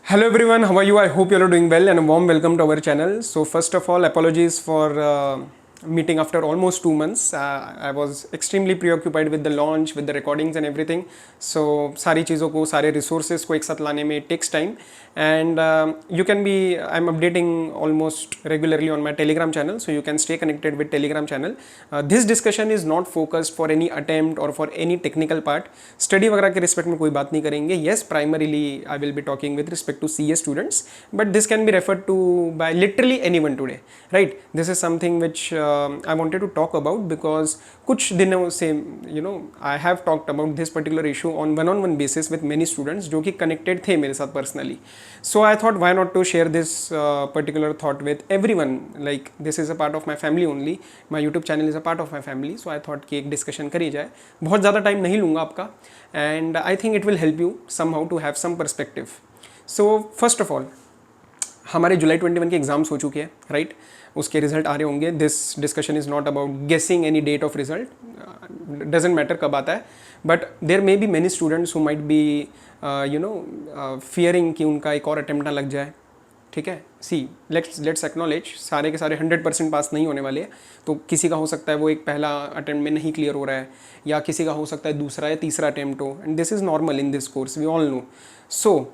Hello everyone, how are you? I hope you are doing well and a warm welcome to our channel. So first of all, apologies for meeting after almost 2 months. I was extremely preoccupied with the launch, with the recordings and everything. So सारी चीज़ों को सारे resources को एक साथ लाने में takes time. And you can be, I'm updating almost regularly on my Telegram channel, so you can stay connected with Telegram channel. This discussion is not focused for any attempt or for any technical part. Study वगैरह के respect में कोई बात नहीं करेंगे. Yes, primarily I will be talking with respect to CA students, but this can be referred to by literally anyone today, right? This is something which I wanted to talk about because कुछ दिनों से I have talked about this particular issue on one-on-one basis with many students जो कि connected थे मेरे साथ personally. So I thought why not to share this particular thought with everyone. Like this is a part of my family only. My YouTube channel is a part of my family. So I thought कि एक discussion करी जाए. बहुत ज़्यादा time नहीं लूँगा आपका. And I think it will help you somehow to have some perspective. So first of all, हमारे जुलाई 21 के एग्ज़ाम्स हो चुके हैं, राइट? उसके रिजल्ट आ रहे होंगे. This discussion is not about guessing any date of result, doesn't matter कब आता है, but there may be many students who might be fearing कि उनका एक और अटैम्प्ट ना लग जाए. ठीक है, सी लेट्स एक्नॉलेज सारे के सारे 100% पास नहीं होने वाले. तो किसी का हो सकता है वो एक पहला अटैम्प्ट में नहीं क्लियर हो रहा है, या किसी का हो सकता है दूसरा या तीसरा अटैम्प्ट हो, and this is normal in this course, we all know. So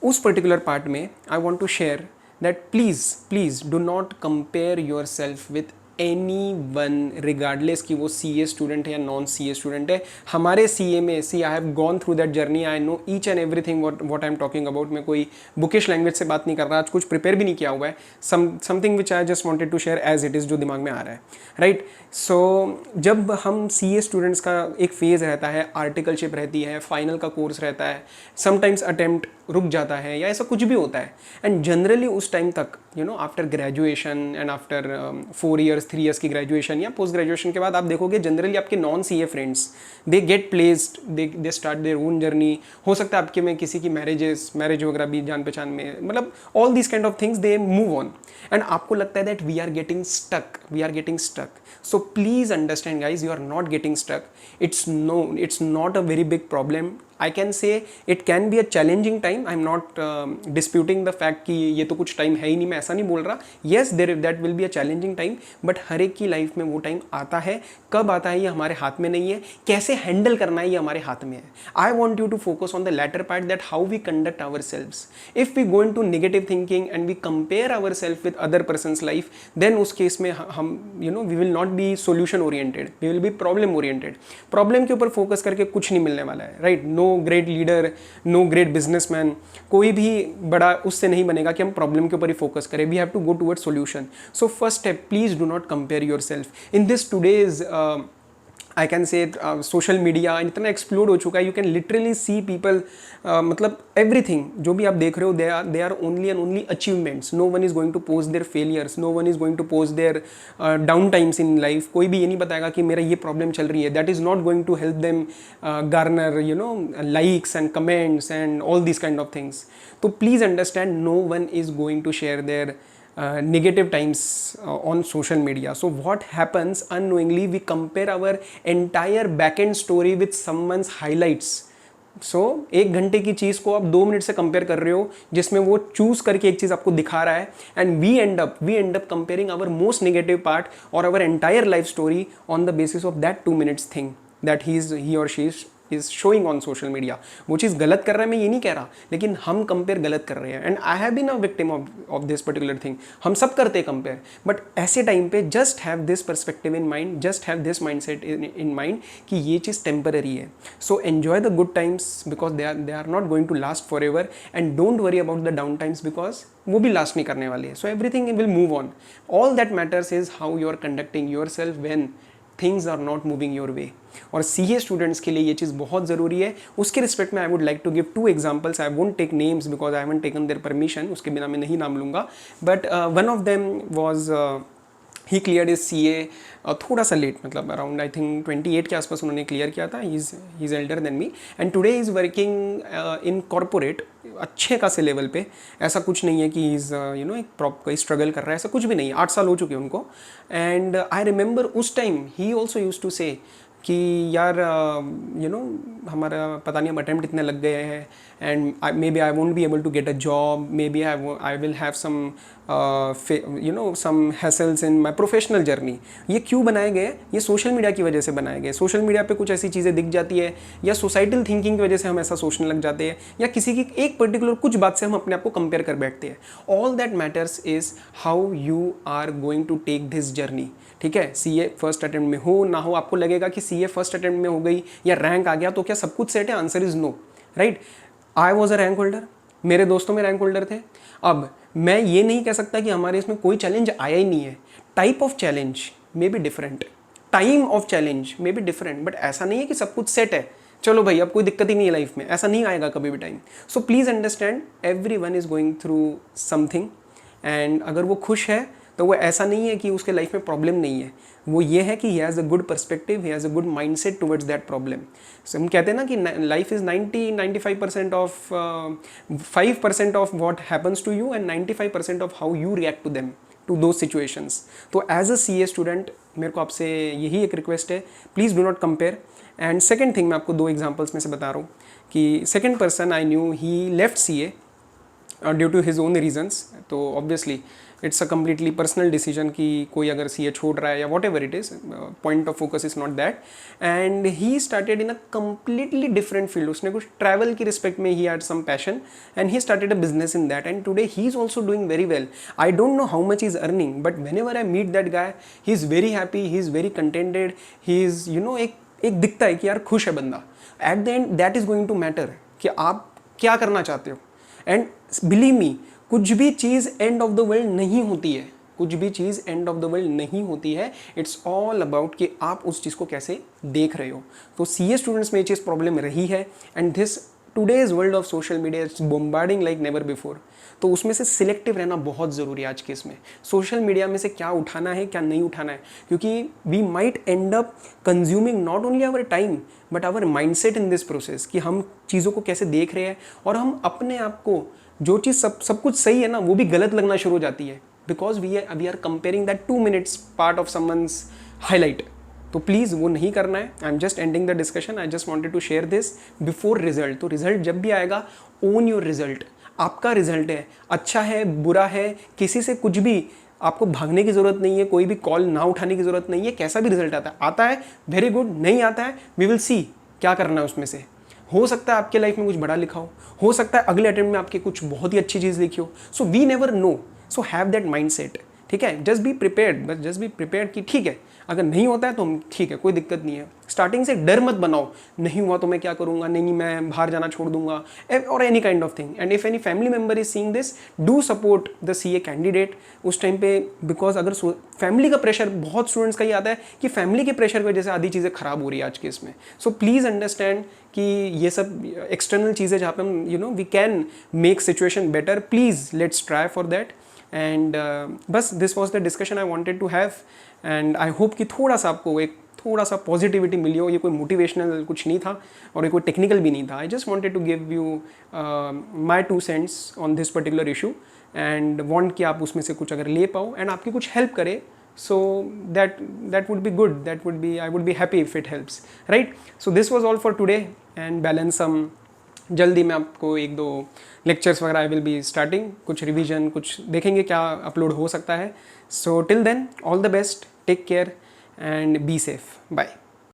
उस पर्टिकुलर पार्ट में I want to share that please do not compare yourself with anyone regardless कि वो CA स्टूडेंट है या नॉन CA स्टूडेंट है. हमारे CA में see I have gone through that journey, I know each and everything what I am talking about. मैं कोई bookish language से बात नहीं कर रहा, आज कुछ प्रिपेयर भी नहीं किया हुआ है. Something which I just wanted to share as it is, जो दिमाग में आ रहा है, राइट? सो जब हम CA स्टूडेंट्स का एक फेज़ रहता है, आर्टिकलशिप रहती है, फाइनल का कोर्स रहता है, समटाइम्स अटेम्प्ट रुक जाता है या ऐसा कुछ भी होता है, एंड जनरली उस टाइम तक after graduation and after 4 years 3 years की ग्रेजुएशन या पोस्ट ग्रेजुएशन के बाद आप देखोगे जनरली आपके non CA friends they get placed, they start their own journey. हो सकता है आपके में किसी की मैरिज वगैरह भी जान पहचान में, मतलब all this kind of things they move on, and आपको लगता है that we are getting stuck. So please understand guys, you are not getting stuck. It's not a very big problem. I can say it can be a challenging time. I'm not disputing the fact कि ये तो कुछ time है ही नहीं, मैं ऐसा नहीं बोल रहा. Yes, that will be a challenging time, but हर एक की लाइफ में वो टाइम आता है. कब आता है ये हमारे हाथ में नहीं है, कैसे हैंडल करना है ये हमारे हाथ में है. I want you to focus on the latter part, that how we conduct ourselves. If we go into negative thinking and we compare ourselves with other person's life, then उस केस में हम we will not be solution oriented, we will be problem oriented. Problem के ऊपर focus करके कुछ नहीं मिलने वाला है, right? No great leader, no great businessman, कोई भी बड़ा उससे नहीं बनेगा कि हम प्रॉब्लम के ऊपर ही फोकस करें. We have to go toward solution. So first step, please do not compare yourself in this today's. I can say social media इतना एक्सप्लोर हो चुका है, you can literally see people, मतलब everything जो भी आप देख रहे हो, they are only and only achievements. No one is going to post their failures, no one is going to post their down times in life. कोई भी ये नहीं बताएगा कि मेरा ये प्रॉब्लम चल रही है. That is not going to help them garner likes and comments and all this kind of things. तो please understand, no one is going to share their negative times on social media. So what happens unknowingly, we compare our entire backend story with someone's highlights. So 1 घंटे की चीज़ को आप 2 minute से compare कर रहे हो, जिसमें वो चूज करके एक चीज़ आपको दिखा रहा है, and we end up comparing our most negative part और our entire life story on the basis of that 2 minutes thing that he और she is showing on social media. वो चीज़ गलत कर रहा है, मैं ये नहीं कह रहा, लेकिन हम कंपेयर गलत कर रहे हैं, and I have been a victim of this particular thing. हम सब करते हैं कंपेयर, बट ऐसे टाइम पे just have this perspective in mind, just have this mindset in mind कि ये चीज़ टेम्पररी है. So enjoy the good times because they are not going to last forever, and don't worry about the down times because वो भी last नहीं करने वाले हैं. So everything will move on. All that matters is how you are conducting yourself when things are not moving your way. और CA students के लिए ये चीज़ बहुत ज़रूरी है. उसके रिस्पेक्ट में I would like to give 2 examples. I won't take names because I haven't taken their permission, उसके बिना मैं नहीं नाम लूँगा. But one of them was he clear his CA थोड़ा सा लेट, मतलब अराउंड आई थिंक 28 के आसपास उन्होंने क्लियर किया था. He is Elder than me and today is working in corporate अच्छे खासे लेवल पे. ऐसा कुछ नहीं है कि इज़ एक प्रॉपर स्ट्रगल कर रहा है, ऐसा कुछ भी नहीं है. 8 साल हो चुके हैं उनको. एंड आई रिमेंबर उस time he also used to say कि यार हमारा पता नहीं अब अटैम्प्ट इतने लग गए हैं and maybe I won't be able to get a job, maybe I will have some some hassles in my professional journey. ये क्यों बनाए गए? ये सोशल मीडिया की वजह से बनाए गए। सोशल मीडिया पे कुछ ऐसी चीज़ें दिख जाती है या सोसाइटल थिंकिंग की वजह से हम ऐसा सोचने लग जाते हैं, या किसी की एक पर्टिकुलर कुछ बात से हम अपने आप को कंपेयर कर बैठते हैं। All that matters is how you are going to take this journey. ठीक है, सीए फर्स्ट अटेम्प्ट में हो ना हो, आपको लगेगा कि सीए फर्स्ट अटेम्प्ट में हो गई या रैंक आ गया तो क्या सब कुछ सेट है? Answer is no, right. I was a rank holder, मेरे दोस्तों में रैंक होल्डर थे। अब मैं ये नहीं कह सकता कि हमारे इसमें कोई चैलेंज आया ही नहीं है। Type of challenge may be different, time of challenge may be different, but ऐसा नहीं है कि सब कुछ सेट है, चलो भाई अब कोई दिक्कत ही नहीं है लाइफ में, ऐसा नहीं आएगा कभी भी time. So please understand every one is going through something, and अगर वो खुश है तो वो ऐसा नहीं है कि उसके लाइफ में प्रॉब्लम नहीं है, वो ये है कि he has a good perspective, he has a good mindset towards that problem. So हम कहते हैं ना कि life is 95% of 5% of what happens to you and 95% of how you react to them, to दो सिचुएशंस। तो as a C A student मेरे को आपसे यही एक रिक्वेस्ट है, please do not compare. And second thing, मैं आपको दो एग्जाम्पल्स में से बता रहा हूँ कि second person I knew he left C A due to his own reasons. तो obviously it's a completely personal decision कि कोई अगर सी ए छोड़ रहा है या whatever it is, point of focus is not that. And he started in a completely different field. उसने कुछ ट्रैवल की रिस्पेक्ट में he had some passion and he started a business in that, and today he is also doing very well. I don't know how much is earning, but whenever I meet that guy he is very happy, he is very contented, he is एक दिखता है कि यार खुश है बंदा। At the end that is going to matter कि आप क्या करना चाहते हो। एंड बिलीव मी, कुछ भी चीज़ एंड ऑफ द वर्ल्ड नहीं होती है, कुछ भी चीज़ एंड ऑफ द वर्ल्ड नहीं होती है। इट्स ऑल अबाउट कि आप उस चीज़ को कैसे देख रहे हो। तो सी ए स्टूडेंट्स में ये चीज़ प्रॉब्लम रही है, and this today's world of social media it's bombarding like never before. तो उसमें से सिलेक्टिव रहना बहुत ज़रूरी है आज के इसमें। सोशल मीडिया में से क्या उठाना है क्या नहीं उठाना है, क्योंकि we might end up consuming not only our time but our mindset in this process, कि हम चीज़ों को कैसे देख रहे हैं और हम अपने आप को जो चीज़ सब कुछ सही है ना वो भी गलत लगना शुरू हो जाती है, because we are comparing that 2 minutes part of someone's highlight. तो प्लीज़ वो नहीं करना है। I am just ending the discussion, I just wanted to share this before result. तो रिजल्ट जब भी आएगा, ओन योर रिजल्ट, आपका रिजल्ट है, अच्छा है बुरा है, किसी से कुछ भी आपको भागने की ज़रूरत नहीं है, कोई भी कॉल ना उठाने की ज़रूरत नहीं है। कैसा भी रिजल्ट आता है वेरी गुड, नहीं आता है वी विल सी क्या करना है उसमें से। हो सकता है आपके लाइफ में कुछ बड़ा लिखा हो सकता है अगले अटेम्प्ट में आपके कुछ बहुत ही अच्छी चीज़ लिखी हो। So we never know, so have that mindset. ठीक है, जस्ट बी प्रिपेयर्ड, बस जस्ट बी प्रिपेयर्ड कि ठीक है अगर नहीं होता है तो ठीक है, कोई दिक्कत नहीं है। स्टार्टिंग से डर मत बनाओ, नहीं हुआ तो मैं क्या करूँगा, नहीं मैं बाहर जाना छोड़ दूंगा, और any kind of thing. And if any family member is seeing this, do support the C A candidate उस टाइम पे, बिकॉज अगर फैमिली का प्रेशर, बहुत स्टूडेंट्स का ही आता है कि फैमिली के प्रेशर की वजह से आधी चीज़ें खराब हो रही है आज के इसमें। सो प्लीज़ अंडरस्टैंड कि ये सब एक्सटर्नल चीज़ें जहाँ पे हम we can make situation better, please let's try for that. And बस this was the discussion I wanted to have, and I hope कि थोड़ा सा आपको थोड़ा सा पॉजिटिविटी मिली हो। ये कोई मोटिवेशनल कुछ नहीं था और ये कोई टेक्निकल भी नहीं था। I just wanted to give you my 2 cents on this particular issue, and want कि आप उसमें से कुछ अगर ले पाओ एंड आपकी कुछ हेल्प करे, so that would be good, I would be happy if it helps, right? So this was all for today, and balance some जल्दी मैं आपको 1-2 लेक्चर्स वगैरह आई विल बी स्टार्टिंग, कुछ रिवीजन कुछ देखेंगे क्या अपलोड हो सकता है। So till then all the best, take care and be safe, bye.